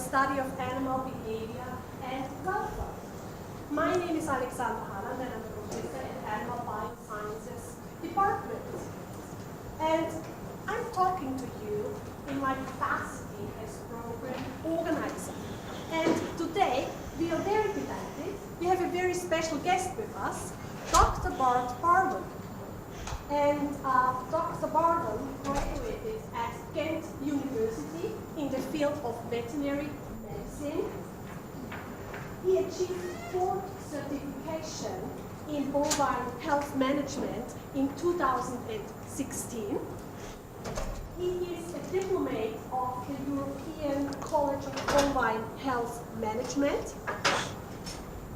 study of animal behavior and welfare. My name is Alexandra Halland and I'm a professor at Animal Biosciences Department. And I'm talking to you in my capacity as program organizer. And today we are very delighted. We have a very special guest with us, Dr. Bart. And Dr. Bart graduated at Ghent University in the field of veterinary medicine. He achieved 4th certification in bovine health management in 2016. He is a diplomate of the European College of Bovine Health Management.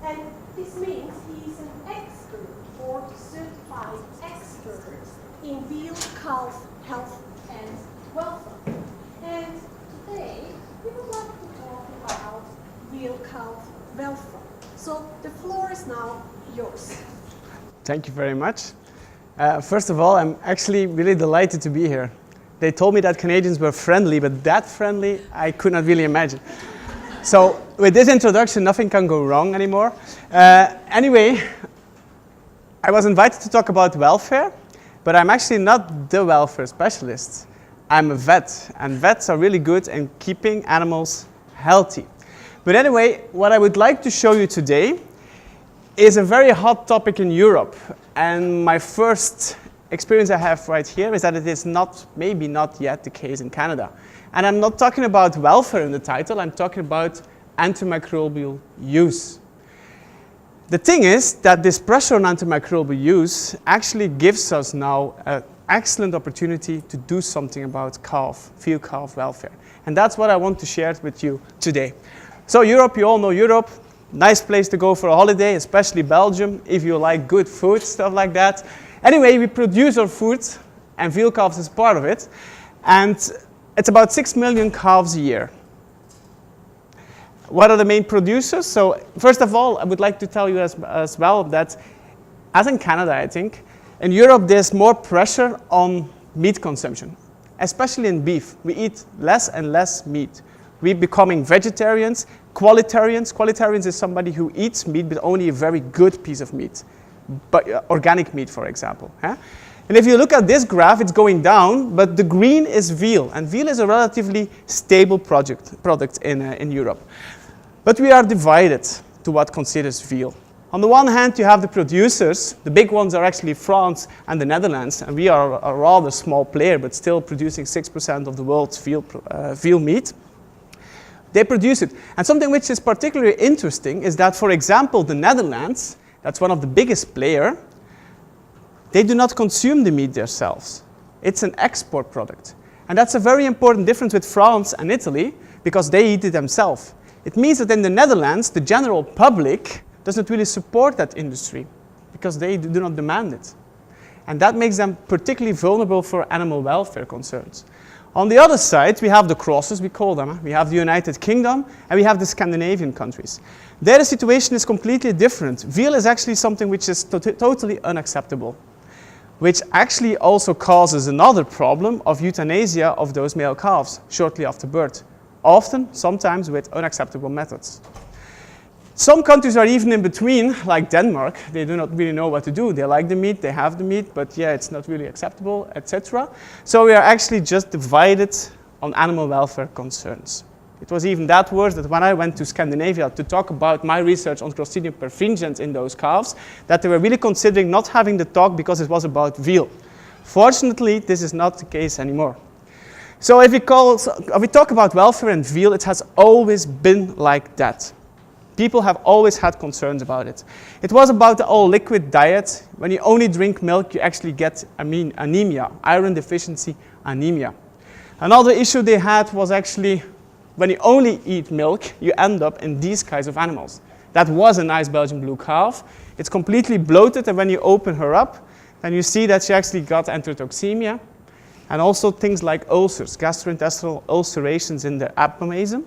And this means he is an expert or certified expert in veal calf health and welfare. And today we would like to talk about veal calf welfare. So the floor is now yours. Thank you very much. First of all, I'm actually really delighted to be here. They told me that Canadians were friendly, but that friendly I could not really imagine. So with this introduction, nothing can go wrong anymore. Anyway, I was invited to talk about welfare, but I'm actually not the welfare specialist. I'm a vet, and vets are really good in keeping animals healthy. But anyway, what I would like to show you today is a very hot topic in Europe. And my first experience I have right here is that it is not, maybe not yet the case in Canada. And I'm not talking about welfare in the title, I'm talking about antimicrobial use. The thing is that this pressure on antimicrobial use actually gives us now an excellent opportunity to do something about veal calf welfare. And that's what I want to share with you today. So Europe, you all know Europe, nice place to go for a holiday, especially Belgium, if you like good food, stuff like that. Anyway, we produce our food, and veal calves is part of it. And it's about 6 million calves a year. What are the main producers? So first of all, I would like to tell you as well that, as in Canada, I think, in Europe there's more pressure on meat consumption, especially in beef. We eat less and less meat. We're becoming vegetarians, qualitarians. Qualitarians is somebody who eats meat, but only a very good piece of meat, but organic meat, for example. Huh? And if you look at this graph, it's going down, but the green is veal, and veal is a relatively stable product in Europe. But we are divided to what considers veal. On the one hand, you have the producers. The big ones are actually France and the Netherlands, and we are a rather small player, but still producing 6% of the world's veal meat. They produce it. And something which is particularly interesting is that, for example, the Netherlands, that's one of the biggest players, they do not consume the meat themselves. It's an export product. And that's a very important difference with France and Italy, because they eat it themselves. It means that in the Netherlands, the general public doesn't really support that industry, because they do not demand it. And that makes them particularly vulnerable for animal welfare concerns. On the other side, we have the crosses, we call them. We have the United Kingdom, and we have the Scandinavian countries. There the situation is completely different. Veal is actually something which is totally unacceptable, which actually also causes another problem of euthanasia of those male calves shortly after birth, often, sometimes with unacceptable methods. Some countries are even in between, like Denmark. They do not really know what to do. They like the meat, they have the meat, but yeah, it's not really acceptable, etc. So we are actually just divided on animal welfare concerns. It was even that worse that when I went to Scandinavia to talk about my research on Clostridium perfringens in those calves, that they were really considering not having the talk because it was about veal. Fortunately, this is not the case anymore. So if we talk about welfare and veal, it has always been like that. People have always had concerns about it. It was about the all-liquid diet. When you only drink milk, you actually get anemia, iron deficiency anemia. Another issue they had was actually when you only eat milk, you end up in these kinds of animals. That was a nice Belgian blue calf. It's completely bloated, and when you open her up, then you see that she actually got enterotoxemia, and also things like ulcers, gastrointestinal ulcerations in the abomasum.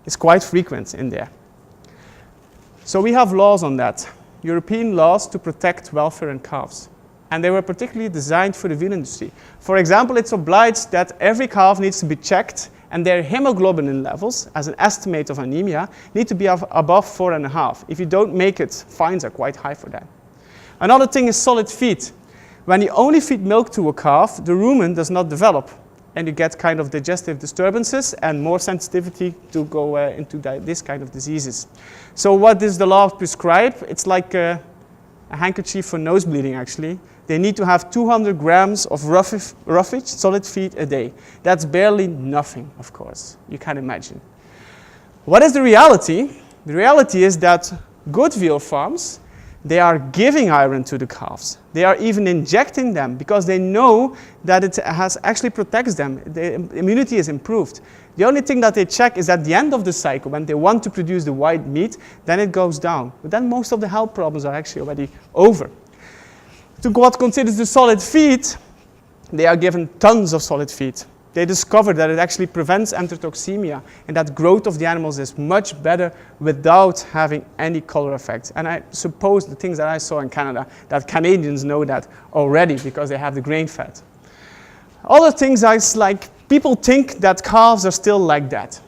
It's quite frequent in there. So we have laws on that, European laws to protect welfare in calves. And they were particularly designed for the veal industry. For example, it's obliged that every calf needs to be checked and their hemoglobin levels, as an estimate of anemia, need to be above 4.5. If you don't make it, fines are quite high for that. Another thing is solid feed. When you only feed milk to a calf, the rumen does not develop, and you get kind of digestive disturbances and more sensitivity to go into this kind of diseases. So what does the law prescribe? It's like a handkerchief for nose bleeding, actually. They need to have 200 grams of roughage, solid feed a day. That's barely nothing, of course, you can imagine. What is the reality? The reality is that good veal farms, they are giving iron to the calves. They are even injecting them because they know that it actually protects them. The immunity is improved. The only thing that they check is at the end of the cycle, when they want to produce the white meat, then it goes down. But then most of the health problems are actually already over. To what considers the solid feed, they are given tons of solid feed. They discovered that it actually prevents enterotoxemia and that growth of the animals is much better without having any color effects. And I suppose the things that I saw in Canada, that Canadians know that already because they have the grain fed. Other things are like people think that calves are still like that.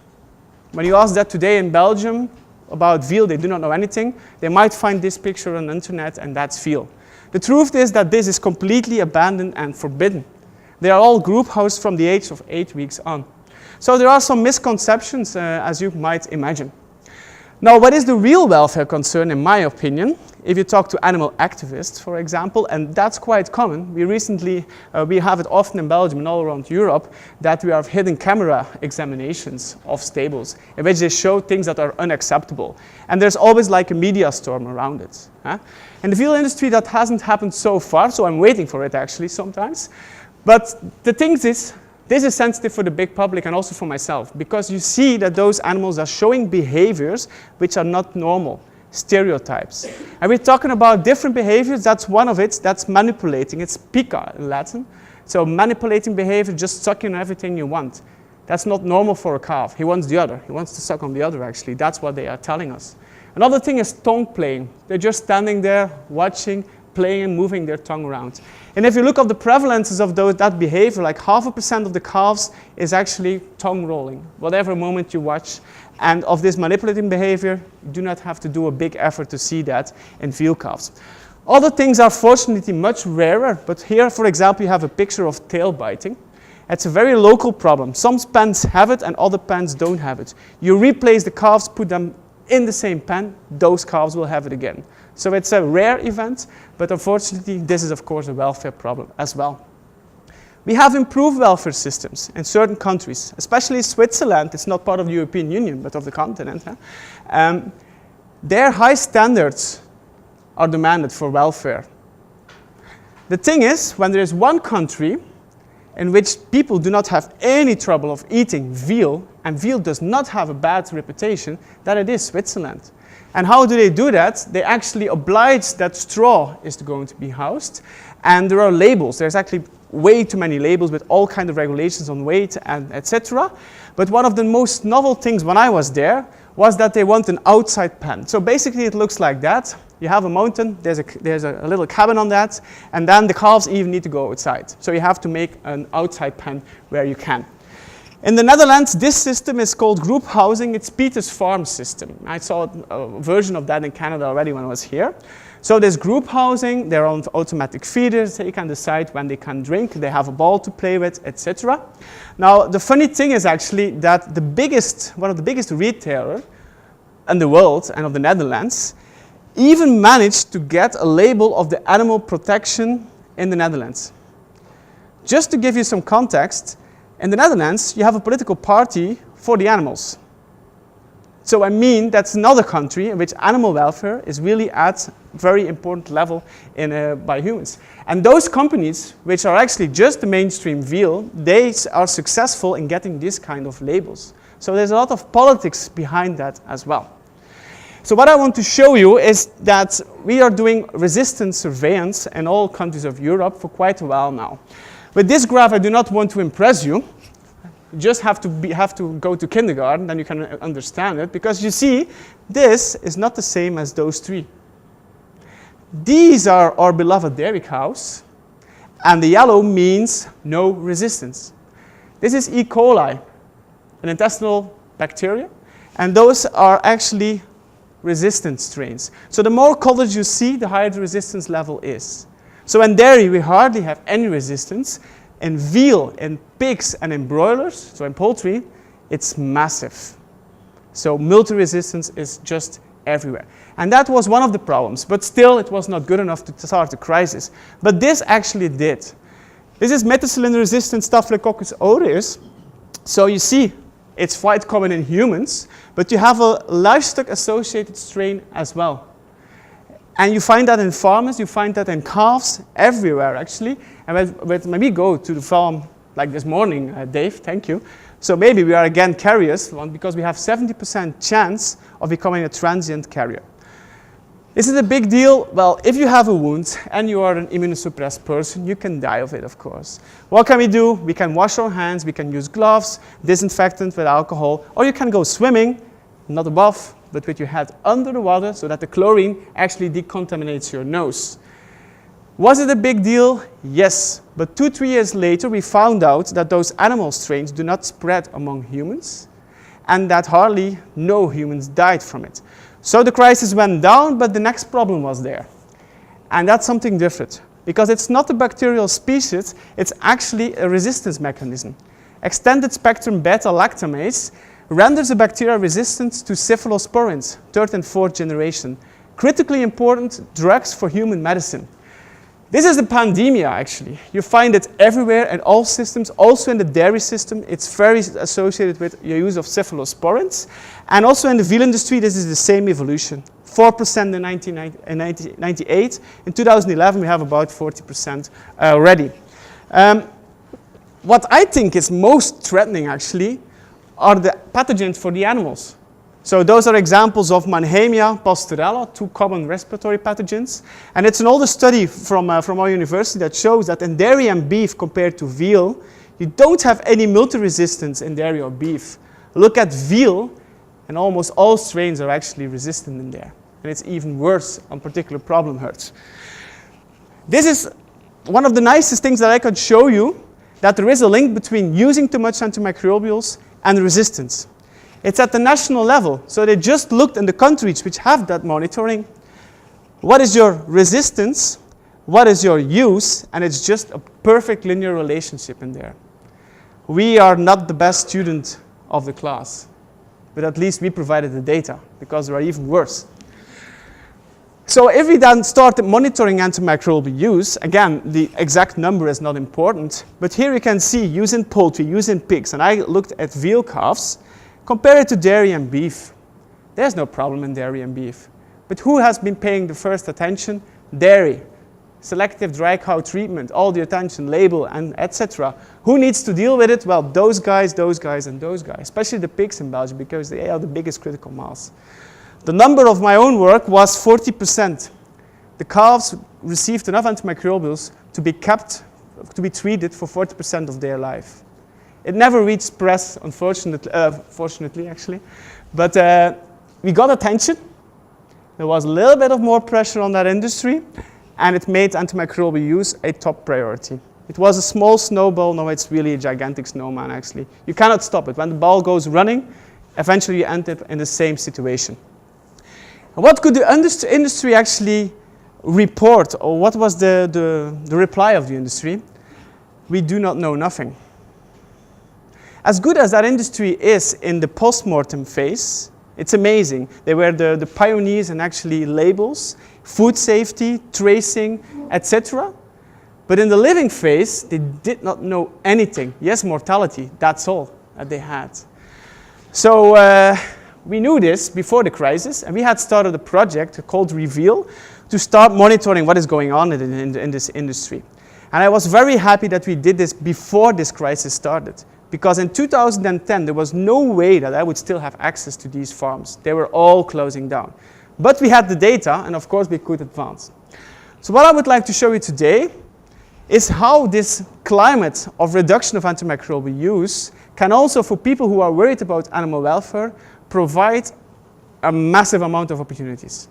When you ask that today in Belgium about veal, they do not know anything. They might find this picture on the internet and that's veal. The truth is that this is completely abandoned and forbidden. They are all group housed from the age of 8 weeks on. So there are some misconceptions, as you might imagine. Now, what is the real welfare concern, in my opinion? If you talk to animal activists, for example, and that's quite common. We recently, we have it often in Belgium and all around Europe, that we have hidden camera examinations of stables, in which they show things that are unacceptable. And there's always like a media storm around it. In the veal industry, that hasn't happened so far, so I'm waiting for it actually sometimes. But the thing is, this is sensitive for the big public and also for myself, because you see that those animals are showing behaviors which are not normal, stereotypes. And we're talking about different behaviors. That's one of it. That's manipulating. It's pica in Latin. So manipulating behavior, just sucking on everything you want. That's not normal for a calf. He wants the other. He wants to suck on the other, actually. That's what they are telling us. Another thing is tongue playing. They're just standing there, watching, playing and moving their tongue around. And if you look at the prevalences of that behavior, like 0.5% of the calves is actually tongue rolling, whatever moment you watch. And of this manipulating behavior, you do not have to do a big effort to see that in veal calves. Other things are fortunately much rarer, but here, for example, you have a picture of tail biting. It's a very local problem. Some pens have it and other pens don't have it. You replace the calves, put them in the same pen, those calves will have it again. So it's a rare event, but unfortunately, this is of course a welfare problem as well. We have improved welfare systems in certain countries, especially Switzerland. It's not part of the European Union, but of the continent. Their high standards are demanded for welfare. The thing is, when there is one country in which people do not have any trouble of eating veal, and veal does not have a bad reputation, that it is Switzerland. And how do they do that? They actually oblige that straw is going to be housed, and there are labels. There's actually way too many labels with all kinds of regulations on weight and etc. But one of the most novel things when I was there was that they want an outside pen. So basically it looks like that. You have a mountain, there's a little cabin on that, and then the calves even need to go outside. So you have to make an outside pen where you can. In the Netherlands, this system is called group housing. It's Peter's farm system. I saw a version of that in Canada already when I was here. So there's group housing, they're on automatic feeders, they can decide when they can drink, they have a ball to play with, etc. Now, the funny thing is actually that one of the biggest retailers in the world and of the Netherlands even managed to get a label of the animal protection in the Netherlands. Just to give you some context, in the Netherlands, you have a political party for the animals. So I mean, that's another country in which animal welfare is really at a very important level by humans. And those companies, which are actually just the mainstream veal, they are successful in getting this kind of labels. So there's a lot of politics behind that as well. So what I want to show you is that we are doing resistance surveillance in all countries of Europe for quite a while now. With this graph, I do not want to impress you. You just have to go to kindergarten, then you can understand it, because you see, this is not the same as those three. These are our beloved dairy cows, and the yellow means no resistance. This is E. coli. an intestinal bacteria, and those are actually resistant strains. So the more colors you see, the higher the resistance level is. So in dairy, we hardly have any resistance. In veal, in pigs, and in broilers, so in poultry, it's massive. So multi-resistance is just everywhere. And that was one of the problems, but still it was not good enough to start the crisis. But this actually did. This is methicillin-resistant Staphylococcus aureus. So you see, it's quite common in humans, but you have a livestock-associated strain as well. And you find that in farmers, you find that in calves, everywhere actually. And when we go to the farm, like this morning, Dave, thank you. So maybe we are again carriers, because we have 70% chance of becoming a transient carrier. Is it a big deal? Well, if you have a wound and you are an immunosuppressed person, you can die of it, of course. What can we do? We can wash our hands, we can use gloves, disinfectant with alcohol, or you can go swimming, not above, but with your head under the water so that the chlorine actually decontaminates your nose. Was it a big deal? Yes, but 2-3 years later we found out that those animal strains do not spread among humans and that hardly no humans died from it. So the crisis went down, but the next problem was there. And that's something different, because it's not a bacterial species, it's actually a resistance mechanism. Extended spectrum beta-lactamase renders the bacteria resistant to cephalosporins, 3rd and 4th generation, critically important drugs for human medicine. This is a pandemia, actually. You find it everywhere in all systems, also in the dairy system. It's very associated with your use of cephalosporins. And also in the veal industry, this is the same evolution. 4% in 1998. In 2011, we have about 40% already. What I think is most threatening, actually, are the pathogens for the animals. So those are examples of Mannheimia, Pasteurella, 2 common respiratory pathogens. And it's an older study from our university that shows that in dairy and beef compared to veal, you don't have any multi-resistance in dairy or beef. Look at veal, and almost all strains are actually resistant in there. And it's even worse on particular problem herds. This is one of the nicest things that I could show you, that there is a link between using too much antimicrobials and resistance. It's at the national level, so they just looked in the countries which have that monitoring. What is your resistance? What is your use? And it's just a perfect linear relationship in there. We are not the best student of the class, but at least we provided the data, because there are even worse. So if we then started monitoring antimicrobial use, again, the exact number is not important, but here you can see use in poultry, use in pigs, and I looked at veal calves. Compare it to dairy and beef. There's no problem in dairy and beef. But who has been paying the first attention? Dairy. Selective dry cow treatment, all the attention, label, and etc. Who needs to deal with it? Well, those guys, and those guys. Especially the pigs in Belgium, because they are the biggest critical mass. The number of my own work was 40%. The calves received enough antimicrobials to be treated for 40% of their life. It never reached press, fortunately, actually. But we got attention. There was a little bit of more pressure on that industry, and it made antimicrobial use a top priority. It was a small snowball. Now it's really a gigantic snowman, actually. You cannot stop it. When the ball goes running, eventually you end up in the same situation. And what could the industry actually report, or what was the reply of the industry? We do not know nothing. As good as that industry is in the post-mortem phase, it's amazing. They were the pioneers in actually labels, food safety, tracing, etc. But in the living phase, they did not know anything. Yes, mortality, that's all that they had. So we knew this before the crisis, and we had started a project called Reveal to start monitoring what is going on in this industry. And I was very happy that we did this before this crisis started. Because in 2010, there was no way that I would still have access to these farms. They were all closing down. But we had the data, and of course we could advance. So what I would like to show you today is how this climate of reduction of antimicrobial use can also, for people who are worried about animal welfare, provide a massive amount of opportunities.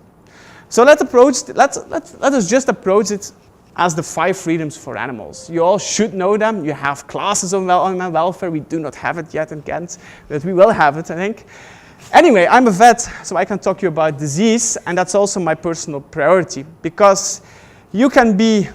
So let us just approach it as the 5 freedoms for animals. You all should know them. You have classes on animal welfare. We do not have it yet in Ghent, but we will have it, I think. Anyway, I'm a vet, so I can talk to you about disease, and that's also my personal priority, because you can be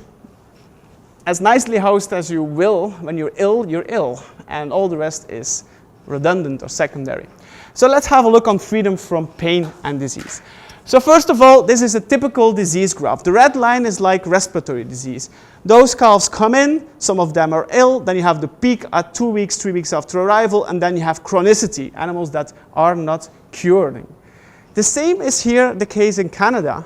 as nicely housed as you will. When you're ill, and all the rest is redundant or secondary. So let's have a look on freedom from pain and disease. So first of all, this is a typical disease graph. The red line is like respiratory disease. Those calves come in, some of them are ill, then you have the peak at 2 weeks, 3 weeks after arrival, and then you have chronicity, animals that are not curing. The same is here the case in Canada.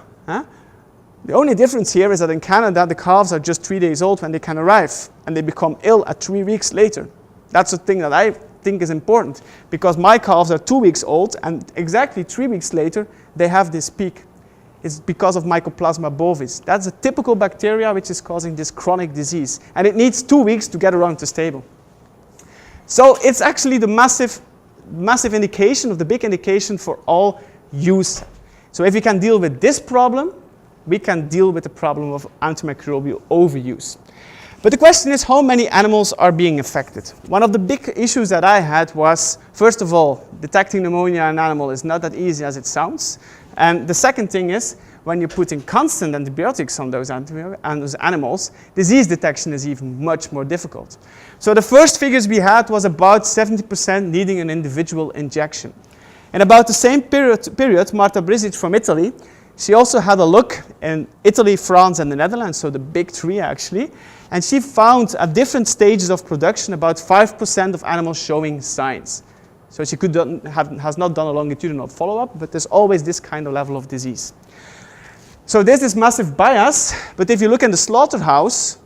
The only difference here is that in Canada, the calves are just 3 days old when they can arrive, and they become ill at 3 weeks later. That's the thing that I think is important, because my calves are 2 weeks old, and exactly 3 weeks later, they have this peak. It's because of Mycoplasma bovis. That's a typical bacteria which is causing this chronic disease, and it needs 2 weeks to get around the stable. So it's actually the massive indication, of the big indication for all use. So if we can deal with this problem, we can deal with the problem of antimicrobial overuse. But the question is, how many animals are being affected? One of the big issues that I had was, first of all, detecting pneumonia in an animal is not that easy as it sounds. And the second thing is, when you're putting constant antibiotics on those animals, disease detection is even much more difficult. So the first figures we had was about 70% needing an individual injection. In about the same period, Marta Brisic from Italy, she also had a look in Italy, France, and the Netherlands, so the big 3 actually, and she found at different stages of production about 5% of animals showing signs. So she has not done a longitudinal follow-up, but there's always this kind of level of disease. So there's this massive bias, but if you look in the slaughterhouse,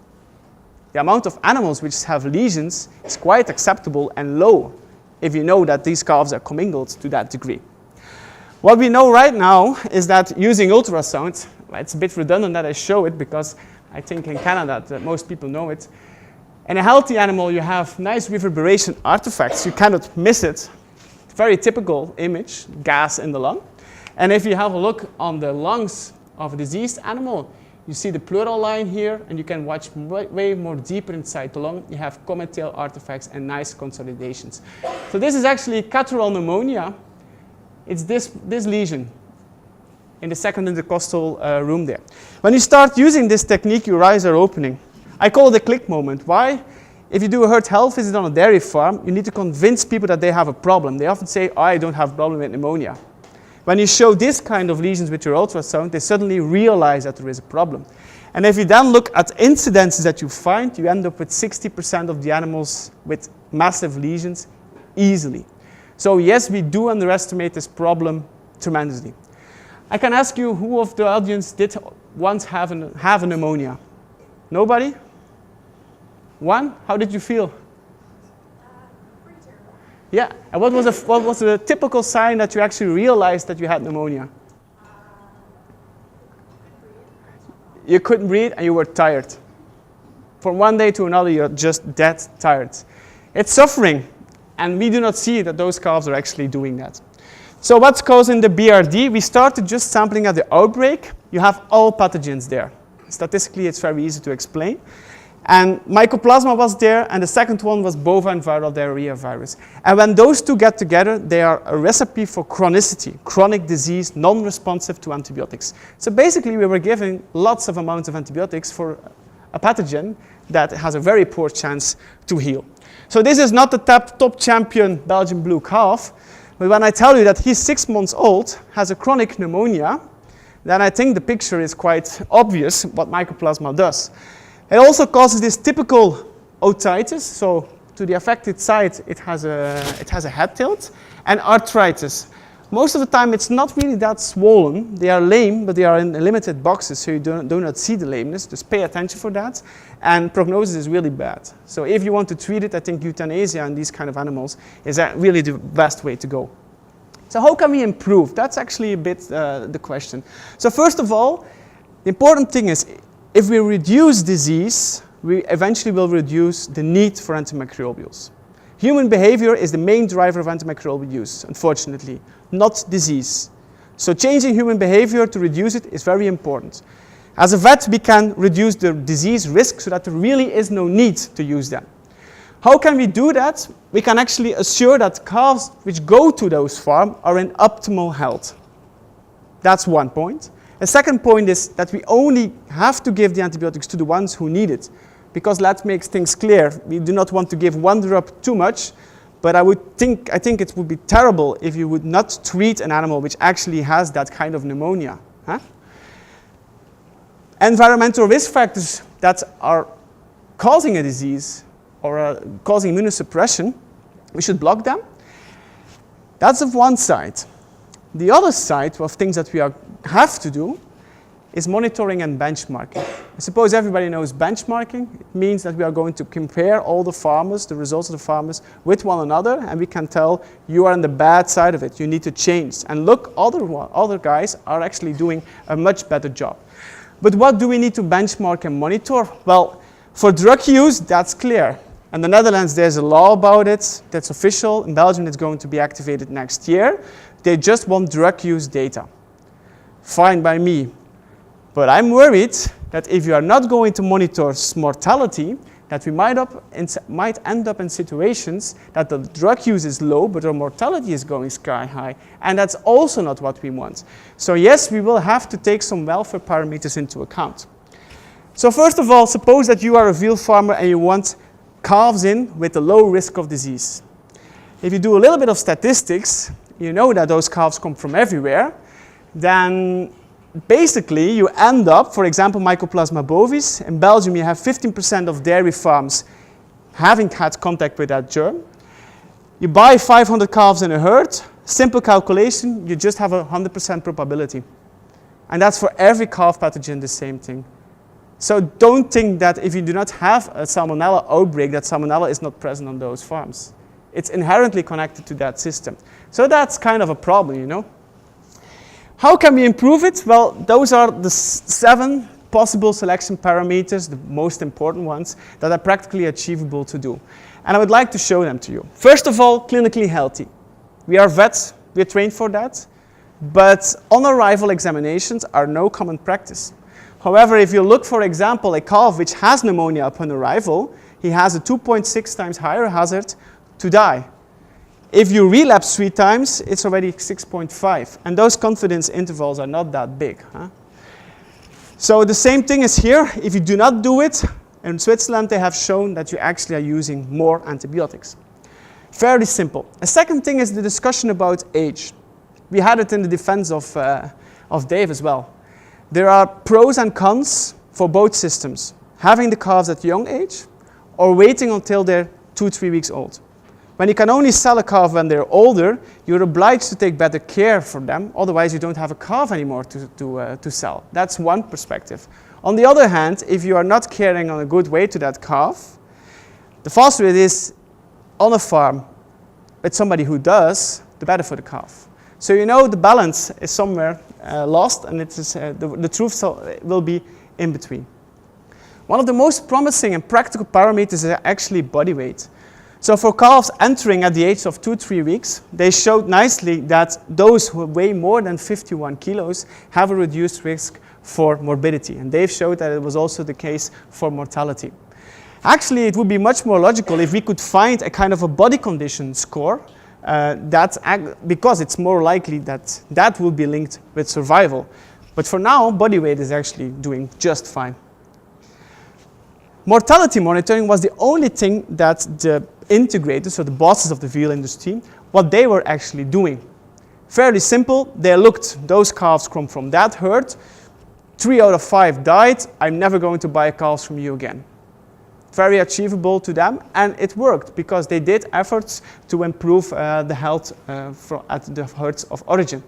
the amount of animals which have lesions is quite acceptable and low, if you know that these calves are commingled to that degree. What we know right now is that using ultrasound, it's a bit redundant that I show it, because I think in Canada that most people know it. In a healthy animal, you have nice reverberation artifacts. You cannot miss it. Very typical image, gas in the lung. And if you have a look on the lungs of a diseased animal, you see the pleural line here, and you can watch way more deeper inside the lung. You have comet tail artifacts and nice consolidations. So this is actually catarrhal pneumonia. It's this lesion in the second intercostal room there. When you start using this technique, your eyes are opening. I call it a click moment. Why? If you do a herd health visit on a dairy farm, you need to convince people that they have a problem. They often say, oh, I don't have a problem with pneumonia. When you show this kind of lesions with your ultrasound, they suddenly realize that there is a problem. And if you then look at incidences that you find, you end up with 60% of the animals with massive lesions easily. So yes, we do underestimate this problem tremendously. I can ask you, who of the audience did once have a pneumonia? Nobody? One? How did you feel? Pretty terrible. Yeah. And what was the typical sign that you actually realized that you had pneumonia? You couldn't breathe and you were tired. From one day to another, you're just dead tired. It's suffering, and we do not see that those calves are actually doing that. So what's causing the BRD? We started just sampling at the outbreak. You have all pathogens there. Statistically, it's very easy to explain. And Mycoplasma was there, and the second one was bovine viral diarrhea virus. And when those two get together, they are a recipe for chronicity, chronic disease, non-responsive to antibiotics. So basically, we were giving lots of amounts of antibiotics for a pathogen that has a very poor chance to heal. So this is not the top champion Belgian blue calf, but when I tell you that he's 6 months old, has a chronic pneumonia, then I think the picture is quite obvious what Mycoplasma does. It also causes this typical otitis, so to the affected side it has a head tilt, and arthritis. Most of the time it's not really that swollen. They are lame, but they are in limited boxes, so you do not see the lameness. Just pay attention for that, and prognosis is really bad. So if you want to treat it, I think euthanasia in these kind of animals is really the best way to go. So how can we improve? That's actually a bit the question. So first of all, the important thing is, if we reduce disease, we eventually will reduce the need for antimicrobials. Human behavior is the main driver of antimicrobial use, unfortunately, not disease. So changing human behavior to reduce it is very important. As a vet, we can reduce the disease risk so that there really is no need to use them. How can we do that? We can actually assure that calves which go to those farms are in optimal health. That's one point. A second point is that we only have to give the antibiotics to the ones who need it. Because let's make things clear, we do not want to give one drop too much, but I think it would be terrible if you would not treat an animal which actually has that kind of pneumonia. Huh? Environmental risk factors that are causing a disease or causing immunosuppression, we should block them. That's of one side. The other side of things that we have to do is monitoring and benchmarking. I suppose everybody knows benchmarking. It means that we are going to compare all the farmers, the results of the farmers, with one another, and we can tell you are on the bad side of it, you need to change. And look, other guys are actually doing a much better job. But what do we need to benchmark and monitor? Well, for drug use, that's clear. In the Netherlands, there's a law about it that's official. In Belgium, it's going to be activated next year. They just want drug use data. Fine by me. But I'm worried that if you are not going to monitor mortality, that we might end up in situations that the drug use is low, but our mortality is going sky high. And that's also not what we want. So yes, we will have to take some welfare parameters into account. So first of all, suppose that you are a veal farmer and you want calves in with a low risk of disease. If you do a little bit of statistics, you know that those calves come from everywhere, then basically you end up, for example, Mycoplasma bovis. In Belgium, you have 15% of dairy farms having had contact with that germ. You buy 500 calves in a herd, simple calculation, you just have a 100% probability. And that's for every calf pathogen the same thing. So don't think that if you do not have a salmonella outbreak, that salmonella is not present on those farms. It's inherently connected to that system. So that's kind of a problem, you know. How can we improve it? Well, those are the 7 possible selection parameters, the most important ones, that are practically achievable to do. And I would like to show them to you. First of all, clinically healthy. We are vets, we are trained for that, but on-arrival examinations are no common practice. However, if you look, for example, a calf which has pneumonia upon arrival, he has a 2.6 times higher hazard to die. If you relapse 3 times, it's already 6.5. And those confidence intervals are not that big. Huh? So the same thing is here. If you do not do it, in Switzerland they have shown that you actually are using more antibiotics. Fairly simple. A second thing is the discussion about age. We had it in the defense of Dave as well. There are pros and cons for both systems. Having the calves at a young age or waiting until they're 2-3 weeks old. When you can only sell a calf when they're older, you're obliged to take better care for them, otherwise you don't have a calf anymore to sell. That's one perspective. On the other hand, if you are not caring on a good way to that calf, the faster it is on a farm with somebody who does, the better for the calf. So you know the balance is somewhere lost, and it is, the truth will be in between. One of the most promising and practical parameters is actually body weight. So for calves entering at the age of 2-3 weeks, they showed nicely that those who weigh more than 51 kilos have a reduced risk for morbidity. And Dave showed that it was also the case for mortality. Actually, it would be much more logical if we could find a kind of a body condition score because it's more likely that that will be linked with survival. But for now, body weight is actually doing just fine. Mortality monitoring was the only thing that the integrators, so the bosses of the veal industry, what they were actually doing. Fairly simple, they looked, those calves come from that herd, 3 out of 5 died, I'm never going to buy calves from you again. Very achievable to them, and it worked because they did efforts to improve the health at the herds of origin.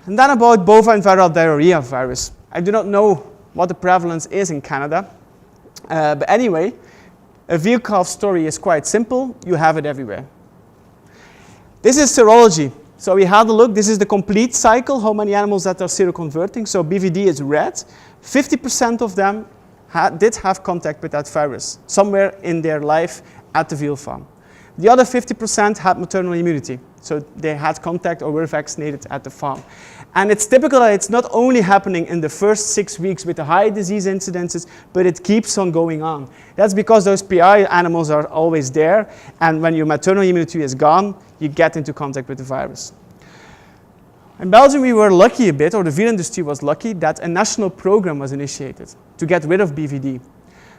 And then about bovine viral diarrhea virus. I do not know what the prevalence is in Canada, but anyway, a veal calf story is quite simple. You have it everywhere. This is serology. So we had a look. This is the complete cycle, how many animals that are seroconverting. So BVD is red. 50% of them did have contact with that virus somewhere in their life at the veal farm. The other 50% had maternal immunity, so they had contact or were vaccinated at the farm. And it's typical that it's not only happening in the first 6 weeks with the high disease incidences, but it keeps on going on. That's because those PI animals are always there, and when your maternal immunity is gone, you get into contact with the virus. In Belgium, we were lucky a bit, or the veal industry was lucky, that a national program was initiated to get rid of BVD.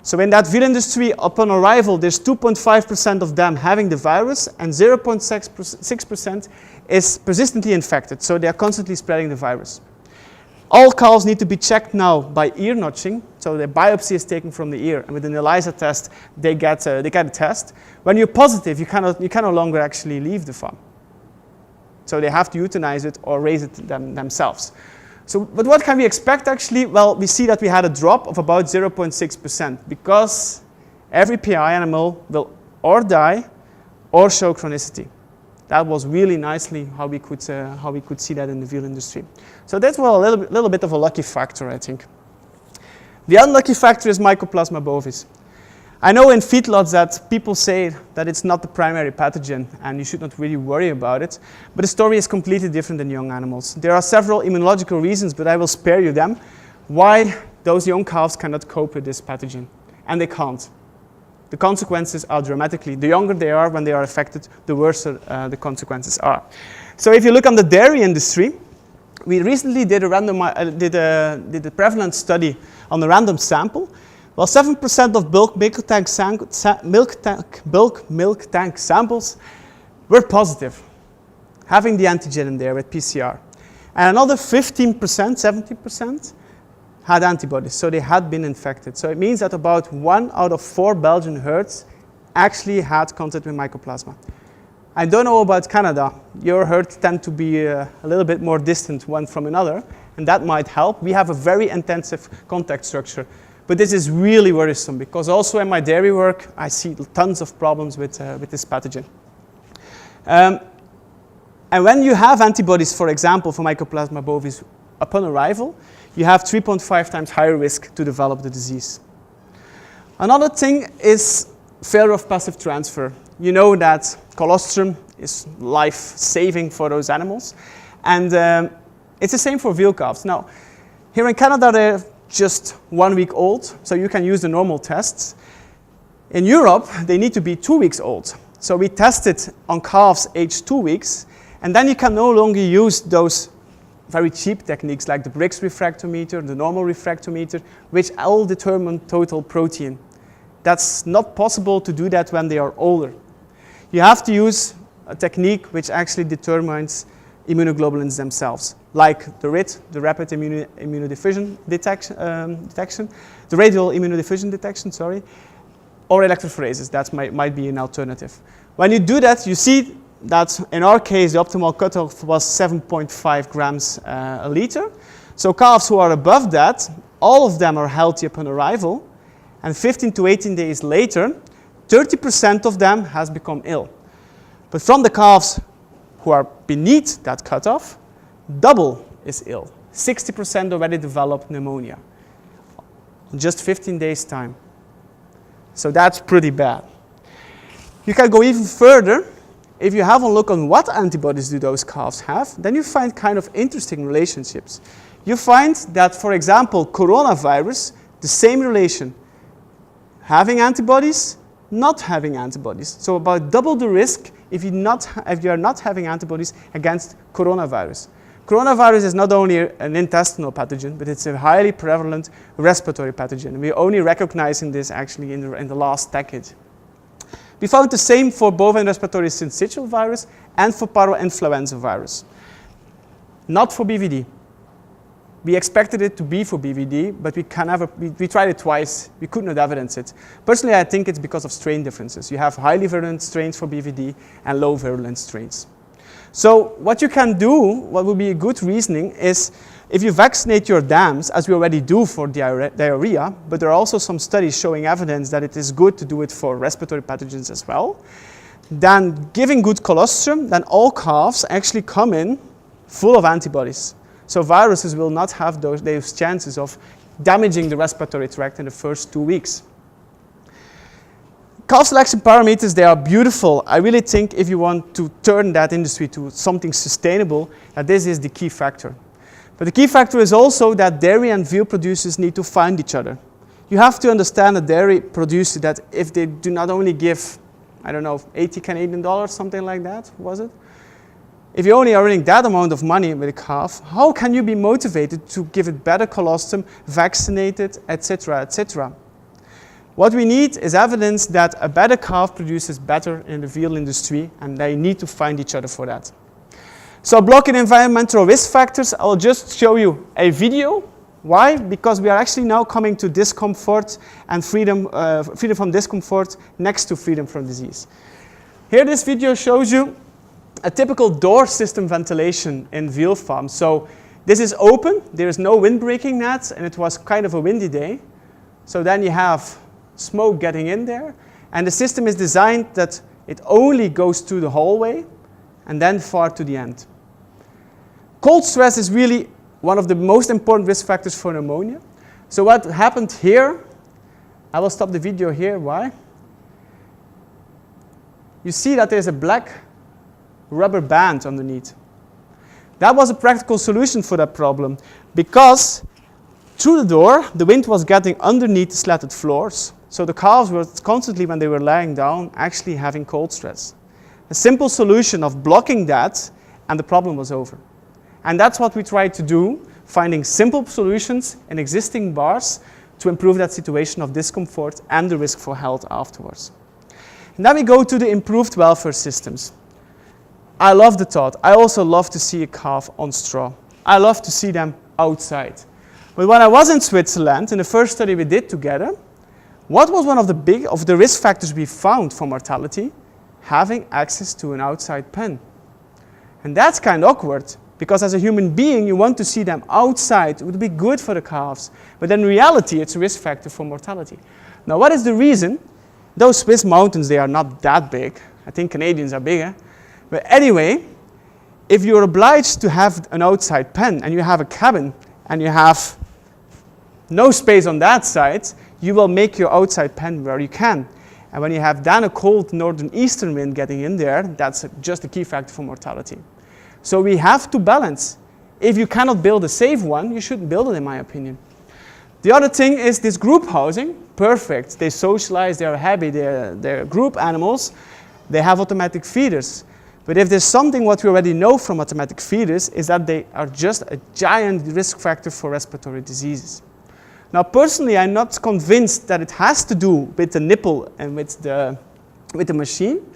So in that veal industry, upon arrival, there's 2.5% of them having the virus, and 0.6% is persistently infected, so they are constantly spreading the virus. All calves need to be checked now by ear notching, so the biopsy is taken from the ear, and with an ELISA test, they get a test. When you're positive, you can no longer actually leave the farm. So they have to euthanize it or raise it themselves. So, but what can we expect actually? Well, we see that we had a drop of about 0.6% because every PI animal will or die or show chronicity. That was really nicely how we could see that in the veal industry. So that's well a little bit of a lucky factor, I think. The unlucky factor is Mycoplasma bovis. I know in feedlots that people say that it's not the primary pathogen and you should not really worry about it, but the story is completely different in young animals. There are several immunological reasons, but I will spare you them, why those young calves cannot cope with this pathogen, and they can't. The consequences are dramatically, the younger they are when they are affected, the worse the consequences are. So if you look on the dairy industry, we recently did a prevalence study on a random sample. Well, 7% of bulk milk tank samples were positive, having the antigen in there with PCR. And another 15%, 70% had antibodies, so they had been infected. So it means that about 1 out of 4 Belgian herds actually had contact with Mycoplasma. I don't know about Canada. Your herds tend to be a little bit more distant one from another, and that might help. We have a very intensive contact structure. But this is really worrisome because also in my dairy work, I see tons of problems with this pathogen. And when you have antibodies, for example, for Mycoplasma bovis upon arrival, you have 3.5 times higher risk to develop the disease. Another thing is failure of passive transfer. You know that colostrum is life-saving for those animals. And it's the same for veal calves. Now, here in Canada, they're just 1 week old, so you can use the normal tests. In Europe, they need to be 2 weeks old. So we tested on calves aged 2 weeks, and then you can no longer use those very cheap techniques like the Briggs refractometer, the normal refractometer, which all determine total protein. That's not possible to do that when they are older. You have to use a technique which actually determines immunoglobulins themselves, like the RID, the rapid immunodiffusion detection, the radial immunodiffusion detection, or electrophoresis. That might be an alternative. When you do that, you see that in our case, the optimal cutoff was 7.5 grams a liter. So calves who are above that, all of them are healthy upon arrival, and 15 to 18 days later, 30% of them has become ill. But from the calves who are beneath that cutoff, double is ill. 60% already developed pneumonia in just 15 days' time. So that's pretty bad. You can go even further. If you have a look on what antibodies do those calves have, then you find kind of interesting relationships. You find that, for example, coronavirus, the same relation. Having antibodies, not having antibodies. So about double the risk if you are not having antibodies against coronavirus. Coronavirus is not only an intestinal pathogen, but it's a highly prevalent respiratory pathogen. We're only recognizing this actually in the last decade. We found the same for bovine respiratory syncytial virus and for parainfluenza virus. Not for BVD. We expected it to be for BVD, but we tried it twice. We could not evidence it. Personally, I think it's because of strain differences. You have highly virulent strains for BVD and low virulent strains. So what you can do, what would be a good reasoning, is if you vaccinate your dams, as we already do for diarrhea, but there are also some studies showing evidence that it is good to do it for respiratory pathogens as well, then giving good colostrum, then all calves actually come in full of antibodies. So viruses will not have those chances of damaging the respiratory tract in the first 2 weeks. calf selection parameters, they are beautiful. I really think if you want to turn that industry to something sustainable, that this is the key factor. But the key factor is also that dairy and veal producers need to find each other. You have to understand a dairy producer that if they do not only give, I don't know, 80 Canadian dollars, something like that, was it? If you only are earning that amount of money with a calf, how can you be motivated to give it better colostrum, vaccinate it, etc., etc.? What we need is evidence that a better calf produces better in the veal industry, and they need to find each other for that. So blocking environmental risk factors, I'll just show you a video. Why? Because we are actually now coming to discomfort and freedom from discomfort next to freedom from disease. Here this video shows you a typical door system ventilation in veal farms. So this is open, there is no windbreaking net, and it was kind of a windy day. So then you have smoke getting in there, and the system is designed that it only goes to the hallway and then far to the end. Cold stress is really one of the most important risk factors for pneumonia. So what happened here, I will stop the video here, why? You see that there's a black rubber band underneath. That was a practical solution for that problem, because through the door, the wind was getting underneath the slatted floors, so the calves were constantly, when they were lying down, actually having cold stress. A simple solution of blocking that, and the problem was over. And that's what we tried to do, finding simple solutions in existing bars to improve that situation of discomfort and the risk for health afterwards. And then we go to the improved welfare systems. I love the thought. I also love to see a calf on straw. I love to see them outside. But when I was in Switzerland, in the first study we did together, what was one of the risk factors we found for mortality? Having access to an outside pen. And that's kind of awkward, because as a human being, you want to see them outside. It would be good for the calves. But in reality, it's a risk factor for mortality. Now, what is the reason? Those Swiss mountains, they are not that big. I think Canadians are bigger. But anyway, if you're obliged to have an outside pen and you have a cabin and you have no space on that side, you will make your outside pen where you can. And when you have then a cold northern eastern wind getting in there, that's just a key factor for mortality. So we have to balance. If you cannot build a safe one, you shouldn't build it, in my opinion. The other thing is this group housing. Perfect. They socialize, they are happy, they're group animals. They have automatic feeders. But if there's something what we already know from automatic feeders is that they are just a giant risk factor for respiratory diseases. Now, personally, I'm not convinced that it has to do with the nipple and with the machine.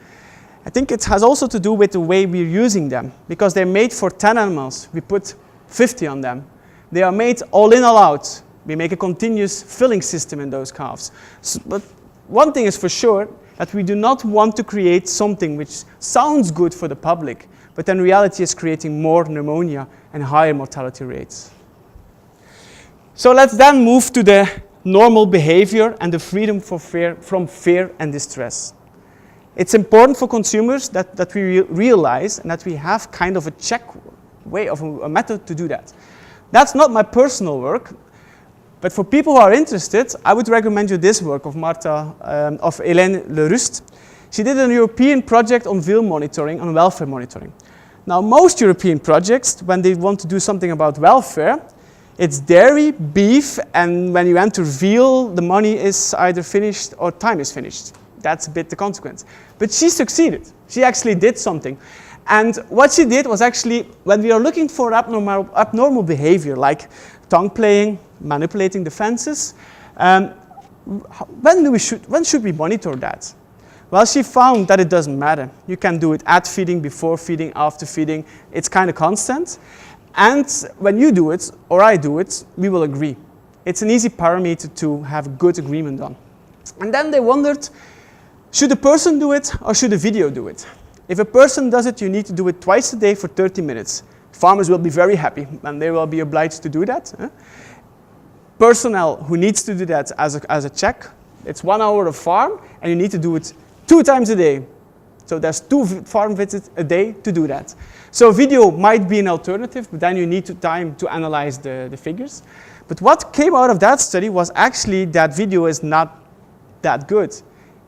I think it has also to do with the way we're using them, because they're made for 10 animals. We put 50 on them. They are made all in, all out. We make a continuous filling system in those calves. But one thing is for sure, that we do not want to create something which sounds good for the public, but in reality is creating more pneumonia and higher mortality rates. So let's then move to the normal behavior and the freedom from fear and distress. It's important for consumers that we realize and that we have kind of a way of a method to do that. That's not my personal work, but for people who are interested, I would recommend you this work of Hélène Le Rust. She did a European project on veal monitoring, on welfare monitoring. Now, most European projects, when they want to do something about welfare, it's dairy, beef, and when you enter veal, the money is either finished or time is finished. That's a bit the consequence. But she succeeded. She actually did something. And what she did was actually, when we are looking for abnormal behavior, like tongue playing, manipulating the fences, when should we monitor that? Well, she found that it doesn't matter. You can do it at feeding, before feeding, after feeding. It's kind of constant. And when you do it, or I do it, we will agree. It's an easy parameter to have a good agreement on. And then they wondered, should a person do it or should a video do it? If a person does it, you need to do it twice a day for 30 minutes. Farmers will be very happy and they will be obliged to do that. Personnel who needs to do that as a check, it's 1 hour of farm and you need to do it 2 times a day. So there's 2 farm visits a day to do that. So video might be an alternative, but then you need time to analyze the figures. But what came out of that study was actually that video is not that good.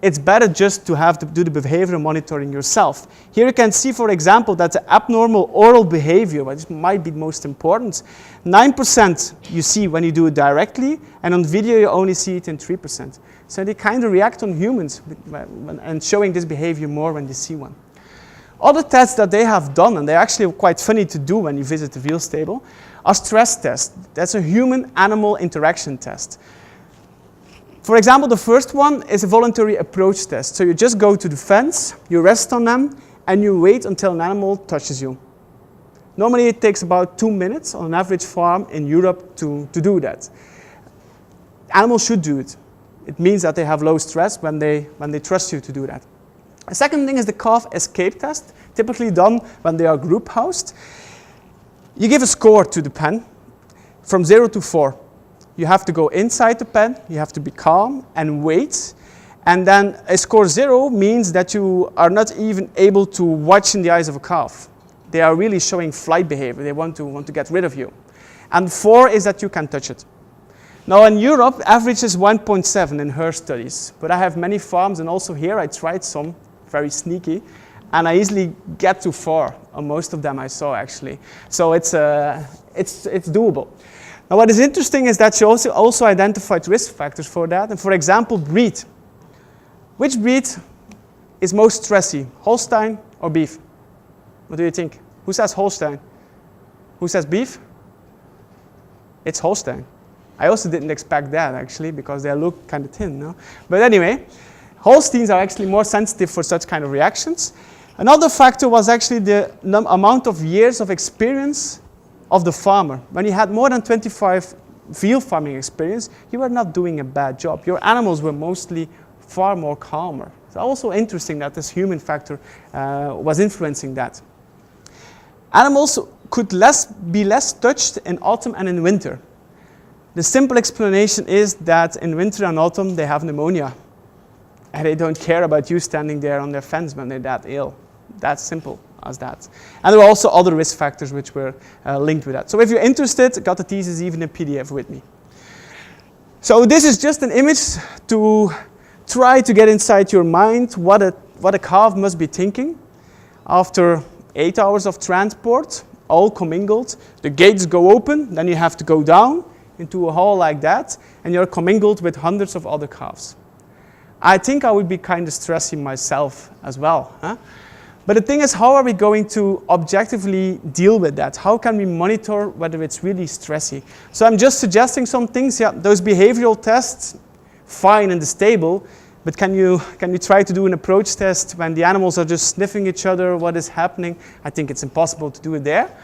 it's better just to have to do the behavioral monitoring yourself. Here you can see, for example, that the abnormal oral behavior, which might be the most important, 9% you see when you do it directly, and on video you only see it in 3%. So they kind of react on humans and showing this behavior more when they see one. Other tests that they have done, and they're actually quite funny to do when you visit the veal stable, are stress tests. That's a human-animal interaction test. For example, the first one is a voluntary approach test. So you just go to the fence, you rest on them, and you wait until an animal touches you. Normally it takes about 2 minutes on an average farm in Europe to do that. Animals should do it. It means that they have low stress when they trust you to do that. The second thing is the calf escape test, typically done when they are group housed. You give a score to the pen from 0 to 4. You have to go inside the pen, you have to be calm and wait. And then a score 0 means that you are not even able to watch in the eyes of a calf. They are really showing flight behavior. They want to get rid of you. And 4 is that you can touch it. Now in Europe, average is 1.7 in her studies. But I have many farms, and also here I tried some, very sneaky. And I easily get to 4 on most of them I saw actually. So it's doable. Now what is interesting is that she also identified risk factors for that. And for example, breed. Which breed is most stressy, Holstein or beef? What do you think? Who says Holstein? Who says beef? It's Holstein. I also didn't expect that actually, because they look kind of thin, no? But anyway, Holsteins are actually more sensitive for such kind of reactions. Another factor was actually the amount of years of experience of the farmer. When you had more than 25 veal farming experience, you were not doing a bad job. Your animals were mostly far more calmer. It's also interesting that this human factor was influencing that. Animals could be less touched in autumn and in winter. The simple explanation is that in winter and autumn they have pneumonia. And they don't care about you standing there on their fence when they're that ill. That's simple as that. And there were also other risk factors which were linked with that. So if you're interested, got the thesis even in PDF with me. So this is just an image to try to get inside your mind what a calf must be thinking. After 8 hours of transport, all commingled, the gates go open, then you have to go down into a hall like that, and you're commingled with hundreds of other calves. I think I would be kind of stressing myself as well. Huh? But the thing is, how are we going to objectively deal with that? How can we monitor whether it's really stressy? So I'm just suggesting some things. Yeah, those behavioral tests, fine in the stable, but can you try to do an approach test when the animals are just sniffing each other, what is happening? I think it's impossible to do it there.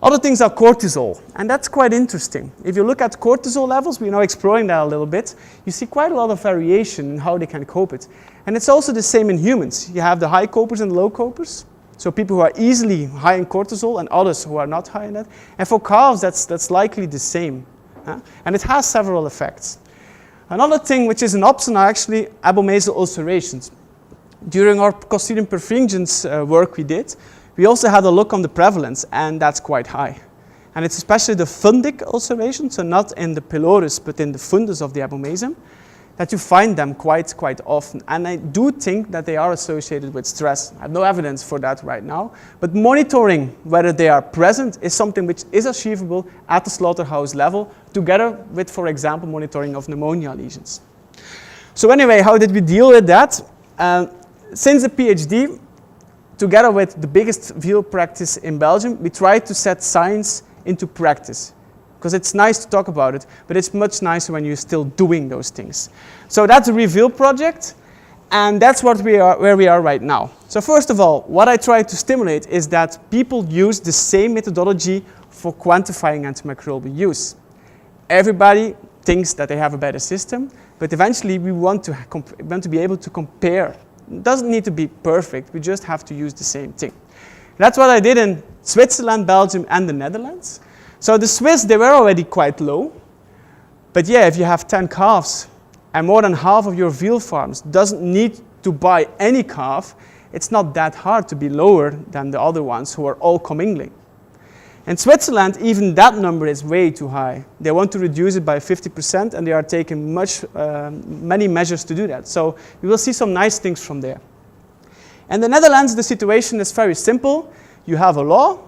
Other things are cortisol, and that's quite interesting. If you look at cortisol levels, we're now exploring that a little bit, you see quite a lot of variation in how they can cope it. And it's also the same in humans. You have the high copers and low copers, so people who are easily high in cortisol and others who are not high in that. And for calves, that's likely the same. And it has several effects. Another thing which is an option are actually abomasal ulcerations. During our Clostridium perfringens work we did, we also had a look on the prevalence, and that's quite high. And it's especially the fundic ulceration, so not in the pylorus, but in the fundus of the abomasum, that you find them quite often. And I do think that they are associated with stress. I have no evidence for that right now, but monitoring whether they are present is something which is achievable at the slaughterhouse level, together with, for example, monitoring of pneumonia lesions. So anyway, how did we deal with that? Since the PhD, together with the biggest veal practice in Belgium, we tried to set science into practice. Because it's nice to talk about it, but it's much nicer when you're still doing those things. So that's a Reveal project, and that's where we are right now. So first of all, what I try to stimulate is that people use the same methodology for quantifying antimicrobial use. Everybody thinks that they have a better system, but eventually we want to be able to compare. It doesn't need to be perfect, we just have to use the same thing. That's what I did in Switzerland, Belgium, and the Netherlands. So the Swiss, they were already quite low, but yeah, if you have 10 calves and more than half of your veal farms doesn't need to buy any calf, it's not that hard to be lower than the other ones who are all commingling. In Switzerland, even that number is way too high. They want to reduce it by 50%, and they are taking many measures to do that. So we will see some nice things from there. In the Netherlands, the situation is very simple. You have a law.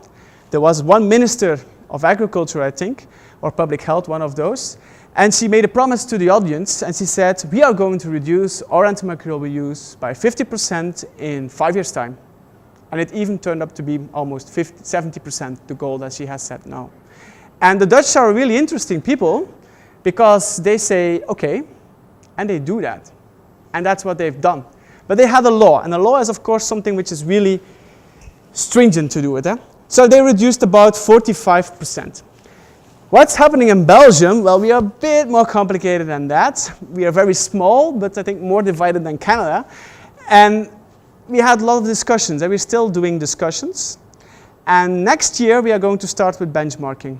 There was one minister of agriculture, I think, or public health, one of those. And she made a promise to the audience, and she said, we are going to reduce our antimicrobial use by 50% in 5 years' time. And it even turned up to be almost 70%, the goal that she has set now. And the Dutch are really interesting people because they say, okay, and they do that. And that's what they've done. But they had a law, and a law is, of course, something which is really stringent to do it. So they reduced about 45%. What's happening in Belgium? Well, we are a bit more complicated than that. We are very small, but I think more divided than Canada. And we had a lot of discussions, and we're still doing discussions. And next year, we are going to start with benchmarking.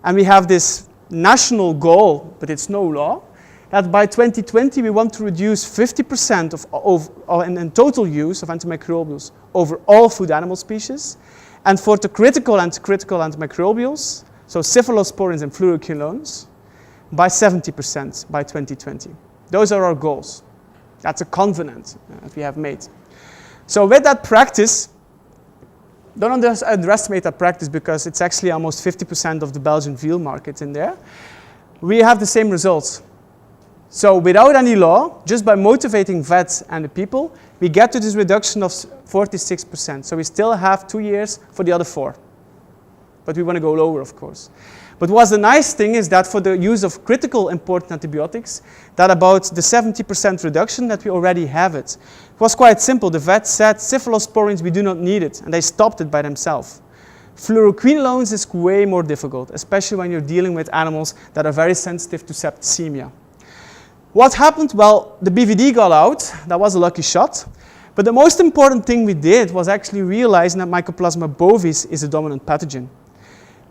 And we have this national goal, but it's no law, that by 2020, we want to reduce 50% in total use of antimicrobials over all food animal species. And for the critical antimicrobials, so cephalosporins and fluoroquinolones, by 70% by 2020. Those are our goals. That's a covenant that we have made. So with that practice, don't underestimate that practice because it's actually almost 50% of the Belgian veal market in there. We have the same results. So without any law, just by motivating vets and the people, we get to this reduction of 46%. So we still have 2 years for the other 4. But we want to go lower, of course. But what's the nice thing is that for the use of critical important antibiotics, that about the 70% reduction that we already have it. It was quite simple. The vet said, cephalosporins, we do not need it, and they stopped it by themselves. Fluoroquinolones is way more difficult, especially when you're dealing with animals that are very sensitive to septicemia. What happened? Well, the BVD got out. That was a lucky shot. But the most important thing we did was actually realizing that Mycoplasma bovis is a dominant pathogen.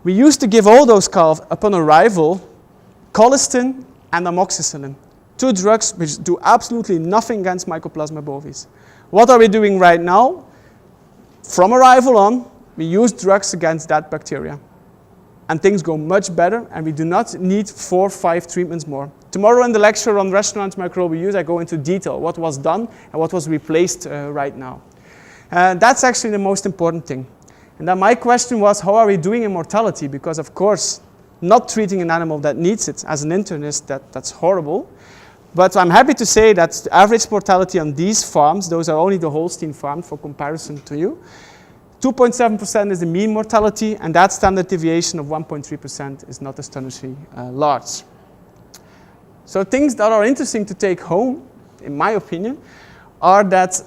We used to give all those calves, upon arrival, colistin and amoxicillin, 2 drugs which do absolutely nothing against Mycoplasma bovis. What are we doing right now? From arrival on, we use drugs against that bacteria. And things go much better, and we do not need 4 or 5 treatments more. Tomorrow in the lecture on rational antimicrobial use, I go into detail what was done and what was replaced right now. That's actually the most important thing. And then my question was, how are we doing in mortality? Because, of course, not treating an animal that needs it as an internist, that's horrible. But I'm happy to say that the average mortality on these farms, those are only the Holstein farms for comparison to you, 2.7% is the mean mortality, and that standard deviation of 1.3% is not astonishingly large. So things that are interesting to take home, in my opinion, are that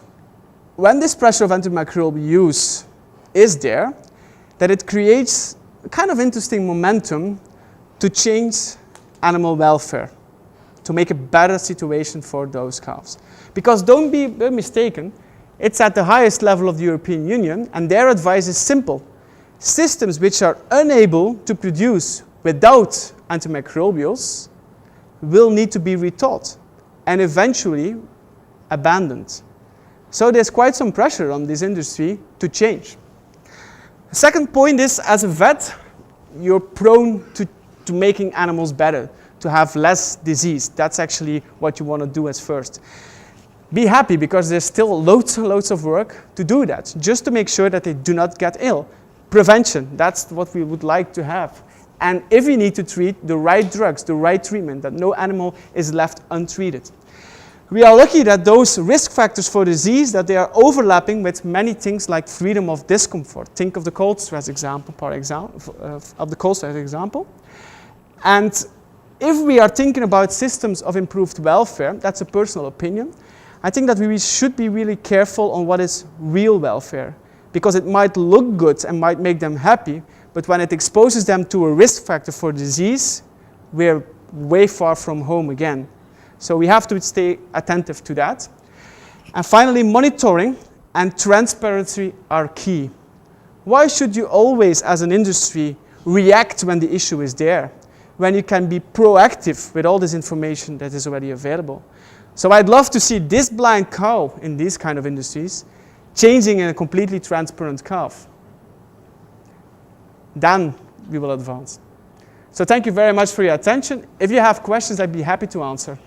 when this pressure of antimicrobial use is there, that it creates a kind of interesting momentum to change animal welfare, to make a better situation for those calves. Because don't be mistaken, it's at the highest level of the European Union, and their advice is simple. Systems which are unable to produce without antimicrobials will need to be retaught and eventually abandoned. So there's quite some pressure on this industry to change. The second point is, as a vet, you're prone to making animals better, to have less disease. That's actually what you want to do as first. Be happy, because there's still loads and loads of work to do that, just to make sure that they do not get ill. Prevention, that's what we would like to have. And if we need to treat, the right drugs, the right treatment, that no animal is left untreated. We are lucky that those risk factors for disease, that they are overlapping with many things like freedom of discomfort. Think of the cold stress example, And if we are thinking about systems of improved welfare, that's a personal opinion, I think that we should be really careful on what is real welfare, because it might look good and might make them happy, but when it exposes them to a risk factor for disease, we're way far from home again. So we have to stay attentive to that. And finally, monitoring and transparency are key. Why should you always, as an industry, react when the issue is there, when you can be proactive with all this information that is already available? So I'd love to see this blind cow in these kind of industries changing in a completely transparent calf. Then we will advance. So thank you very much for your attention. If you have questions, I'd be happy to answer.